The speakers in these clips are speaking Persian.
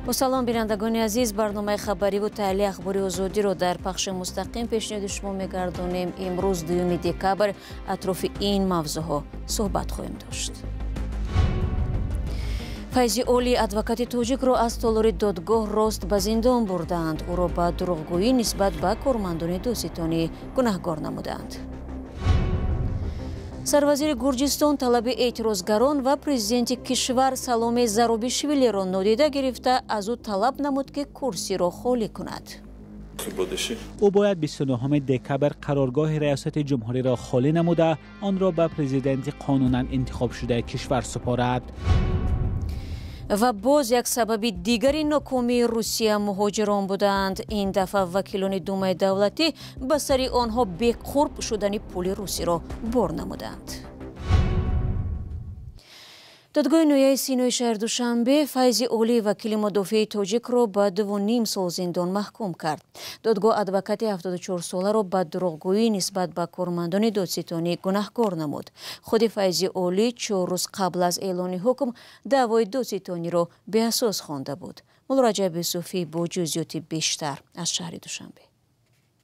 با سلام بینندگان عزیز، برنامه خبری و تحلیل اخباری آزادی رو در پخش مستقیم پیشنهاد شما می‌گردانیم. امروز 2 دکبر اطراف این موضوعها صحبت خواهیم داشت. فیضی اولی ادوکات توجیک رو از تالار دادگاه راست به زندان بردند. او را به دروغگویی نسبت به کارمندان دادستانی گناهکار نمودند. سروازیر گرجستان طلب اعتراضگران و پرزیدنت کشور سالومه زاروبیشویلی را نادیده گرفته از او طلب نمود که کرسی را خالی کند. او باید 29 دکبر قرارگاه ریاست جمهوری را خالی نموده آن را به پرزیدنت قانونا انتخاب شده کشور سپارد. و باز یک سبب دیگری ناکامی روسیه مهاجران بودند. این دفعه وکیلان دومای دولتی به سر آنها بی‌قرب شدن پول روسی را بار نمودند. دادگاه نویه سینای شهر دوشنبه فیضی اولی وکیل مدافع تاجیک را به 2.5 سال زندان محکوم کرد. دادگاه ادوکات 74 ساله را به دروغگویی نسبت به کارمندان دادستانی گناهکار نمود. خود فیضی اولی 4 روز قبل از اعلان حکم دعوای دادستانی را بی‌اساس خوانده بود. مولا رجب یوسفی با جزئیات بیشتر از شهر دوشنبه.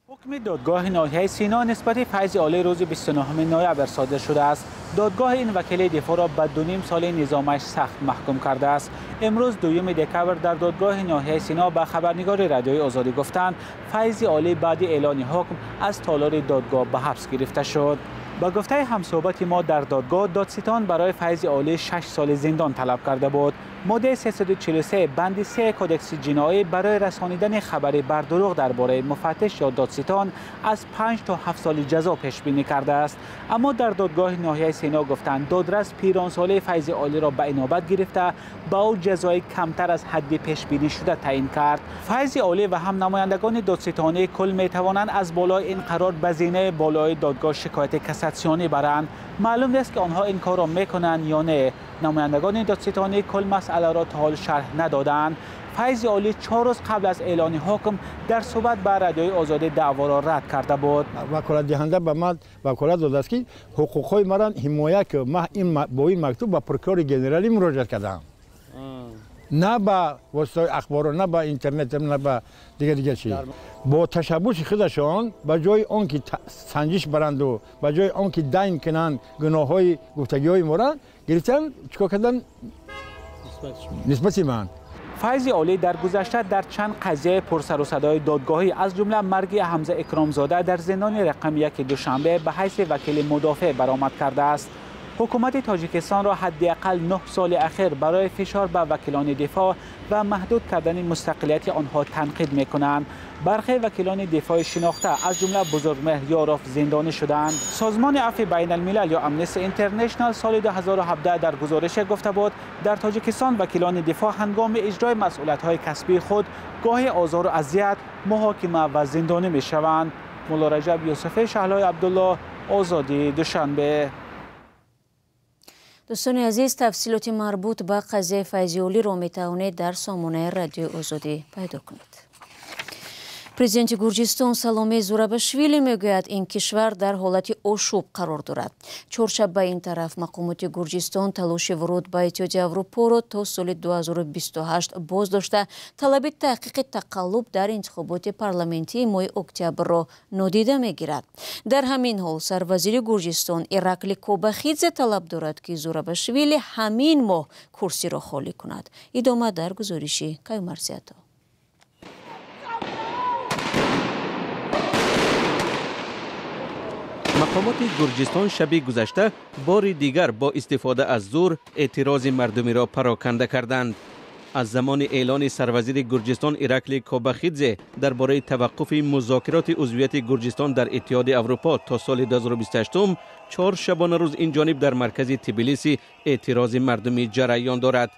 حکم دادگاه ناحیه سینا نسبت فیضی اولی روز 29 نوامبر صادر شده است. دادگاه این وکیل دفاع را به 2.5 سال نظامش سخت محکوم کرده است. امروز 2 دکبر در دادگاه ناحیه سینا به خبرنگار رادیوی آزادی گفتند فیضی اولی بعد اعلان حکم از تالار دادگاه به حبس گرفته شد. با گفته همصحبت ما در دادگاه، دادستان برای فیضی اولی 6 سال زندان طلب کرده بود. ماده 343 بند 3 کدکس جنایی برای رسانیدن خبر بر دروغ درباره مفتش یا دادستان از 5 تا 7 سال جزا پیش بینی کرده است. اما در دادگاه ناحیه سینا گفتند دادرس پیرانساله فیضی اولی را به انابت گرفته با او جزای کمتر از حد پیش بینی شده تعیین کرد. فیضی اولی و هم نمایندگان دادستانی کل می توانند از بالای این قرار به زینه بالای دادگاه شکایت کاساسیونی برند. معلوم است که آنها این کار را میکنند یا نه. نمایندگان دادستانی کل مسئله را تا حال شرح ندادند. فیضی اولی 4 روز قبل از اعلان حکم در صحبت با رادیوی آزادی دعوا را رد کرده بود. وکالت دهنده به من وکالت داده است که حقوقهای مرا حمایت که من با این مکتوب به پروکور گنرالی مراجعه کردم. نه به وسایل اخبار، نه به اینترنت، نه به دیگه چیز. با تشبوس خودشان به جای آنکه سنجش برند و به جای آنکه دین کنند گناههای گفتگی‌های ما را گرفتن چیکار کردن نسبت من. فیضی اولی در گذشته در چند قضیه پرسر و صدای دادگاهی از جمله مرگ حمزه اکرامزاده در زندان رقم 1 دوشنبه به حیث وکیل مدافع برآمد کرده است. حکومت تاجیکستان را حداقل 9 سال اخیر برای فشار به وکیلان دفاع و محدود کردن مستقلیت آنها تنقید می‌کنند. برخی وکیلان دفاع شناخته از جمله بزرگمهر یاروف زندانی شدند. سازمان عفو بین الملل یا امنستی اینترنشنال سال 2017 در گزارش گفته بود در تاجیکستان وکیلان دفاع هنگام اجرای مسئولیت‌های کسبی خود گاهی آزار و اذیت، محاکمه و زندانی می‌شوند. مولا رجب یوسفی، شهلای عبدالله، آزادی، دوشنبه. دوستان عزیز، تفصیلات مربوط به قضیه فیضی اولی را می‌توانید در سامانه رادیو آزادی پیدا کنید. پرزیدنت گرجستان سالومه زورابیشویلی میگوید این کشور در حالت آشوب قرار دارد. چهارشنبه به این طرف مقامات گرجستان تلاش ورود به اتحادیه اروپا را تا سال 2028 باز داشته طلب تحقیق تقلب در انتخابات پارلمانتی ماه اکتبر را نادیده میگیرد. در همین حال سروازیر گرجستان ایراکلی کوباخیدزه طلب دارد که زورابیشویلی همین ماه کرسی را خالی کند. ادامه در گزارش کیومرزیاتا. مقامات گرجستان شب گذشته بار دیگر با استفاده از زور اعتراض مردمی را پراکنده کردند. از زمان اعلان سروازیر گرجستان ایراکلی کوباخیدزه درباره توقف مذاکرات عضویت گرجستان در اتحاد اروپا تا سال 2028 4 شبانه روز این جانب در مرکز تبلیسی اعتراض مردمی جریان دارد.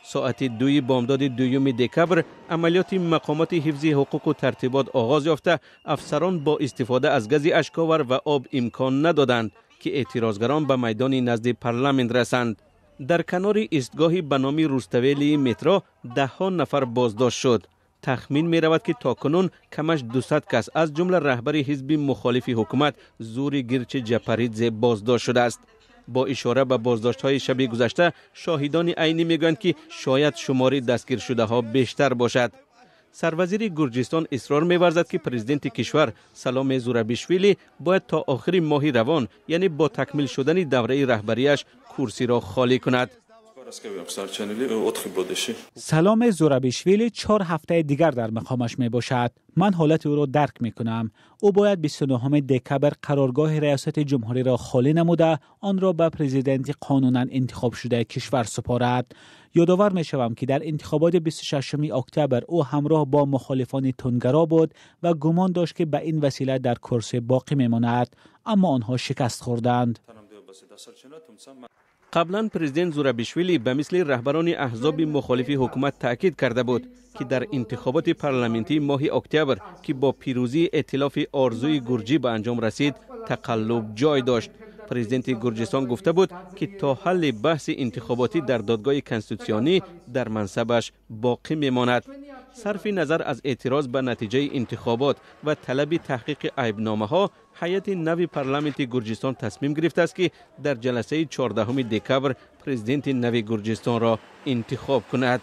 ساعت 2 بامداد 2 دکبر عملیات مقامات حفظ حقوق و ترتیبات آغاز یافته افسران با استفاده از گاز اشک‌آور و آب امکان ندادند که اعتراضگران به میدان نزد پارلمان رسند. در کنار ایستگاهی به نام روستویلی مترو 10 نفر بازداشت شد. تخمین می رود که تاکنون کمش 200 کس از جمله رهبر حزب مخالف حکومت زوری گرچ جپریدزه بازداشت شده است. با اشاره به بازداشت‌های شب گذشته شاهدان عینی میگویند که شاید شماری دستگیر شده ها بیشتر باشد. سروزیر گرجستان اصرار می‌ورزد که پرزیدنت کشور سالومه زورابیشویلی باید تا آخر ماه روان، یعنی با تکمیل شدن دوره رهبریش، کرسی را خالی کند. سالومه زورابیشویلی 4 هفته دیگر در مقامش می باشد. من حالت او را درک می کنم. او باید 29 دکبر قرارگاه ریاست جمهوری را خالی نموده آن را به پرزیدنت قانونا انتخاب شده کشور سپارد. یادآور می شوم که در انتخابات 26 اکتبر او همراه با مخالفان تندگرا بود و گمان داشت که به این وسیله در کرسی باقی می ماند، اما آنها شکست خوردند. قبلا پرزیدنت زورابیشویلی به مثل رهبران احزاب مخالف حکومت تاکید کرده بود که در انتخابات پارلمانتی ماه اکتبر که با پیروزی ائتلاف آرزوی گرجی به انجام رسید تقلب جای داشت. پرزیدنت گرجستان گفته بود که تا حل بحث انتخاباتی در دادگاه کنستیتوسیونی در منصبش باقی میماند. صرف نظر از اعتراض به نتیجه انتخابات و طلب تحقیق عیبنامه ها، هیئت نو پارلمانت گرجستان تصمیم گرفته است که در جلسه 14 دکبر پرزیدنت نو گرجستان را انتخاب کند.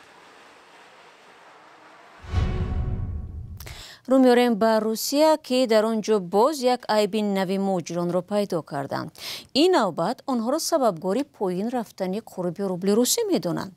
رو میاریم به روسیه که در آنجا باز یک عیب نوی مهاجران را پیدا کردند. این نوبت آنها را سببگاری پایین رفتن قرب روبل روسی میدانند.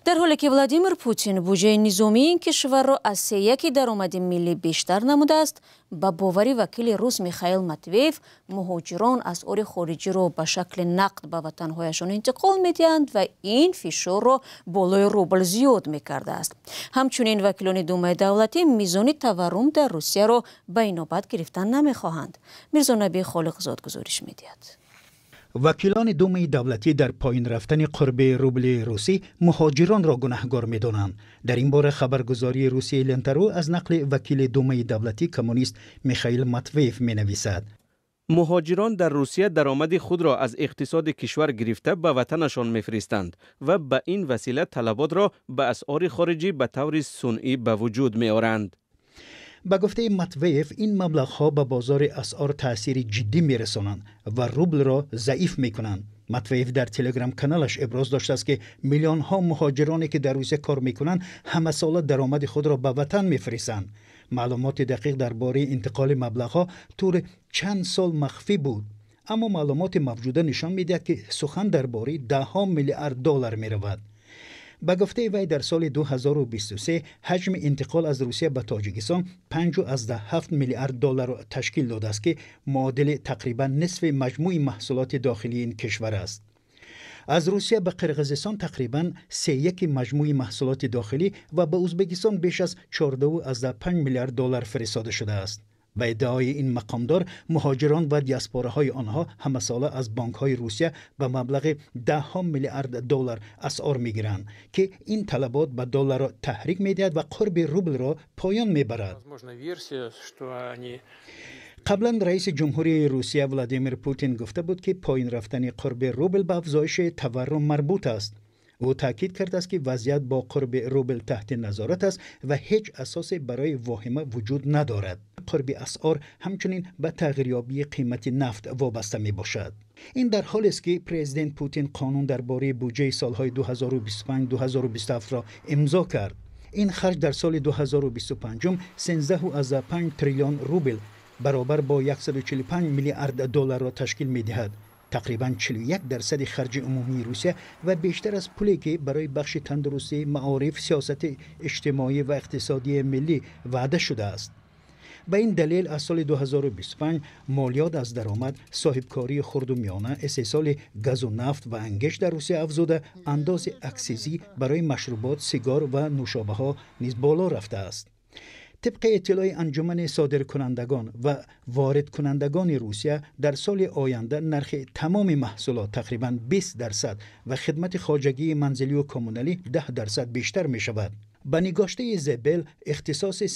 در حالی که ولادیمیر پوتین بودجه نظامی این کشور را از 3% درآمد ملی بیشتر نموده است، با باوری وکیل روس میخائیل ماتویف مهاجران از ار خارجی را به شکل نقد به وطنهایشان انتقال میدهند و این فشار را بالای روبل زیاد میکرده است. همچنین وکیلان دومای دولتی میزان تورم در روسیه را به این نوبت گرفتن نمیخواهند. میرزا نبی خالقزاد گزارش میدهد. وکیلان دومای دولتی در پایین رفتن قرب روبل روسی مهاجران را گناهکار می‌دانند. در این باره خبرگزاری روسیه لنترو از نقل وکیل دومای دولتی کمونیست میخائیل ماتویف می‌نویسد: مهاجران در روسیه درآمد خود را از اقتصاد کشور گرفته به وطنشان می‌فرستند و به این وسیله طلبات را به اسعار خارجی به طور صنعی به وجود می‌آورند. با گفته ماتویف این مبلغ‌ها به بازار اسعار تأثیر جدی می‌رسانند و روبل را ضعیف می‌کنند. ماتویف در تلگرام کانالش ابراز داشته است که میلیون‌ها مهاجرانی که در روسیه کار می‌کنند همه ساله درآمد خود را به وطن می‌فرستند. معلومات دقیق درباره انتقال مبلغ‌ها طور چند سال مخفی بود، اما معلومات موجوده نشان می‌دهد که سخن درباره $10 میلیارد می‌رود. با گفته وی در سال 2023 حجم انتقال از روسیه به تاجیکستان $5.7 میلیارد را تشکیل داده است که معادل تقریبا نصف مجموع محصولات داخلی این کشور است. از روسیه به قرقیزستان تقریبا 3/1 مجموع محصولات داخلی و به ازبکستان بیش از $14.5 میلیارد فرستاده شده است. به ادعای این مقامدار، مهاجران و دیاسپوراهای آنها همه ساله از بانک‌های روسیه به مبلغ $10 میلیارد اسعار می‌گیرند که این طلبات به دلار را تحریک می‌دهد و قرب روبل را پایان می‌برد. قبلا رئیس جمهوری روسیه ولادیمیر پوتین گفته بود که پایین رفتن قرب روبل به افزایش تورم مربوط است. او تاکید کرده است که وضعیت با قرب روبل تحت نظارت است و هیچ اساس برای واهمه وجود ندارد. قرب اسعار همچنین به تغییریابی قیمت نفت وابسته می باشد. این در حالی است که پرزیدنت پوتین قانون درباره بودجه سالهای 2025-2027 را امضا کرد. این خرج در سال 2025 13.5 تریلیون روبل برابر با $145 میلیارد را تشکیل می دهد. تقریباً 41% خرج عمومی روسیه و بیشتر از پولی که برای بخش تندرستی، معارف، سیاست اجتماعی و اقتصادی ملی وعده شده است. به این دلیل از سال 2025 مالیات از درآمد، صاحبکاری خرد و میانه، استحصال گاز و نفت و انگشت در روسیه افزوده، انداز اکسیزی برای مشروبات، سیگار و نوشابه ها نیز بالا رفته است. طبق اطلاع انجمن صادرکنندگان و وارد کنندگان روسیه در سال آینده نرخ تمام محصولات تقریباً 20% و خدمت خواجگی منزلی و کمونالی 10% بیشتر می شود. با نگاشته زبل اختصاص 13.5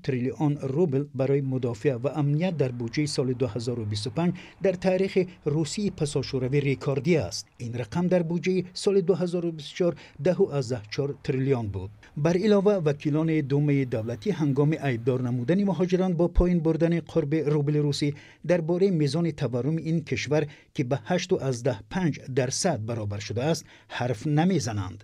تریلیون روبل برای مدافع و امنیت در بودجه سال 2025 در تاریخ روسیه پساشوروی ریکوردی است. این رقم در بودجه سال 2024 10.4 تریلیون بود. بر علاوه وکیلان دومه دولتی هنگام ایبدار نمودن مهاجران با پایین بردن قرب روبل روسی درباره میزان تورم این کشور که به 8.5% برابر شده است حرف نمیزنند.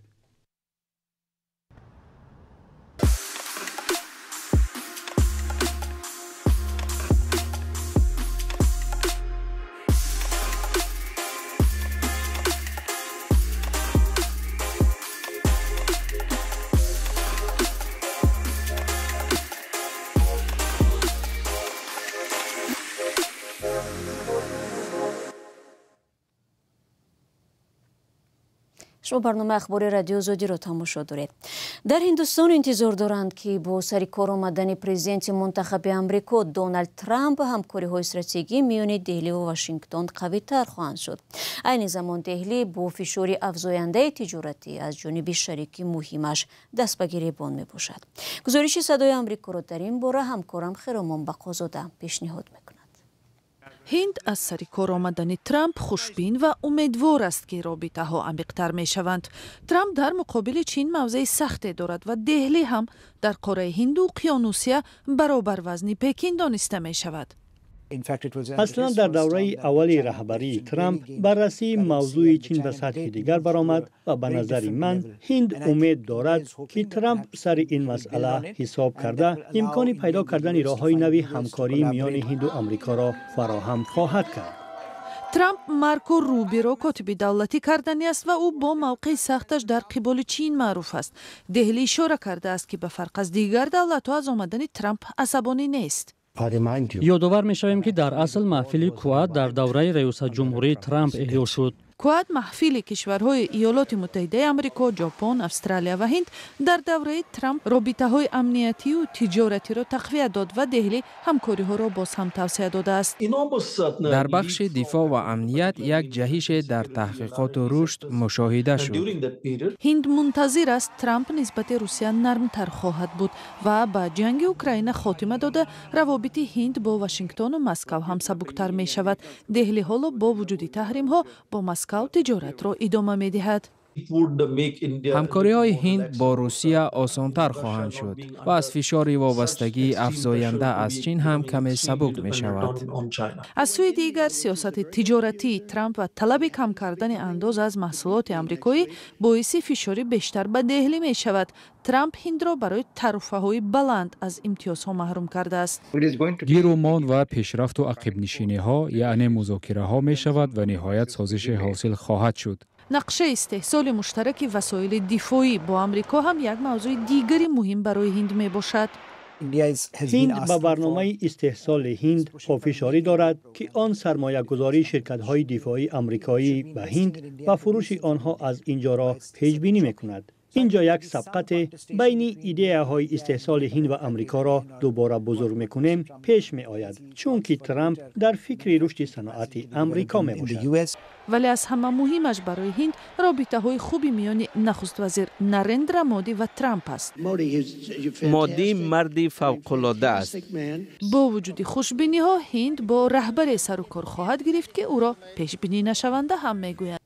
شما برنامه اخبار رادیو زودی رو تماشا دارید. در هندوستان انتظار دارند که با سر کار آمدن پرزیدنت منتخب امریکا دونالد ترامپ همکاری‌های استراتژیکی میان دهلی و واشنگتن قوی‌تر خواهند شد. این زمان دهلی با فشار افزاینده تجارتی از جانب شریک مهمش دست به گریبان می‌باشد. گزارش صدای آمریکا را در این باره همکارم خیرامان بقازاده پیشنهاد می‌کند. هند از سر کار آمدن ترامپ خوشبین و امیدوار است که رابطه ها عمیق‌تر می شوند. ترامپ در مقابل چین موضع سخت دارد و دهلی هم در قاره هند و اقیانوسیه برابر وزن پکین دانسته می شود. اصلا در دوره اولی رهبری ترامپ بررسی موضوع چین به سطح دیگر برآمد و به نظر من هند امید دارد که ترامپ سر این مسئله حساب کرده امکانی پیدا کردن راه‌های نوی همکاری میان هند و آمریکا را فراهم خواهد کرد. ترامپ مارکو روبیو کاتب دولتی کردنی است و او با موقع سختش در قبال چین معروف است. دهلی اشاره کرده است که به فرق از دیگر دولت‌ها از آمدن ترامپ عصبانی نیست. یادآور می‌شویم که در اصل محفل کواد در دوره رئیس جمهوری ترامپ احیا شد. کواد محفل کشورهای ایالات متحده آمریکا، ژاپن، استرالیا و هند در دوره ترامپ رابطه‌های امنیتی و تجارتی را تقویت داد و دهلی همکاری‌ها را باز هم توسعه داده است. در بخش دفاع و امنیت یک جهش در تحقیقات و رشد مشاهده شد. هند منتظر است ترامپ نسبت روسیه نرمتر خواهد بود و با جنگ اوکراین خاتمه داده روابط هند با واشنگتن و مسکو هم سبکتر می شود. دهلی حالا با وجود تحریم‌ها با مسکو تجارت را ادامه می دهد. همکاری های هند با روسیه آسانتر خواهند شد و از فشار وابستگی افزاینده از چین هم کمی سبک می شود. از سوی دیگر سیاست تجارتی ترامپ و طلب کم کردن انداز از محصولات آمریکایی باعث فشار بیشتر به دهلی می شود. ترامپ هند را برای ترفه‌های بلند از امتیازها محروم کرده است. گیر و مان و پیشرفت و عقب نشینی ها یعنی مذاکره ها می شود و نهایت سازش حاصل خواهد شد. نقشه استحصال مشترک وسایل دفاعی با آمریکا هم یک موضوع دیگری مهم برای هند می باشد. هند به برنامه استحصال هند پافشاری دارد که آن سرمایه گذاری شرکت های دفاعی آمریکایی به هند و فروش آنها از اینجا را پیش بینی می کند. اینجا یک سبقت بین ایده های استحصال هند و آمریکا را دوباره بزرگ میکنیم پیش می آید چون که ترامپ در فکر رشد صنعت آمریکا می باشد. ولی از همه مهمش برای هند رابطه های خوبی میان نخست وزیر نریندرا مودی و ترامپ است. مودی مردی فوق‌العاده است. با وجود خوشبینی ها هند با رهبر سر و کار خواهد گرفت که او را پیش بینی نشونده هم میگویند.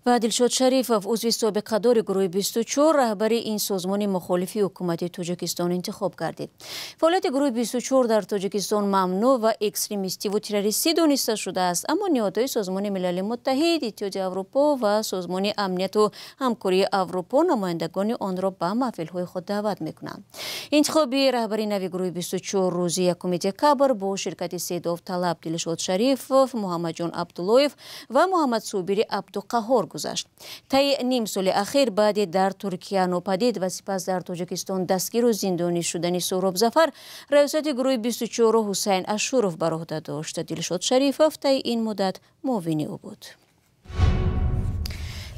و دلشاد شریفов عضو سابق دار گروه 24 رهبر این سازمان مخالف حکومت تاجیکستان انتخاب گردید. فعالیت گروه 24 در تاجیکستان ممنوع و اکستریمیستی و تروریستی دانسته شده است، اما نهادهای سازمان ملل متحد، اتحادیه اروپا و سازمان امنیت و همکاری اروپا نمایندگان آن را به محفل‌های خود دعوت می‌کنند. انتخاب رهبری نوی گروه 24 روز 1 دکبر با شرکت سه داوطلب دلشاد شریفов، محمد جان عبداللهیف و محمد صابری عبدالقهار گذشت. طی نیم سال اخیر بعد در ترکیه ناپدید و سپس در تاجیکستان دستگیر و زندانی شدن سهراب ظفر، ریاست گروه 24 حسین اشورov بر عهده داشت. دلشاد شریفov طی این مدت معاون او بود.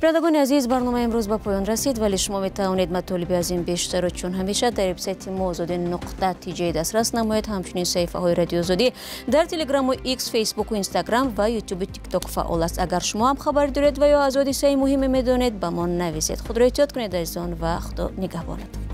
برادران عزیز، برنامه امروز به پایان رسید، ولی شما می توانید مطالب از این بیشتر و چون همیشه در وبسایت موزودی.tj دسترس نمایید. همچنین صفحه های رادیو آزادی در تلگرام و ایکس، فیسبوک و اینستاگرام و یوتیوب و تیک تاک فعال است. اگر شما هم خبر دارید و یا از حادثه مهم میدانید به ما نویسید. خود را احتیاط کنید عزیزان و خدا نگهبانتان.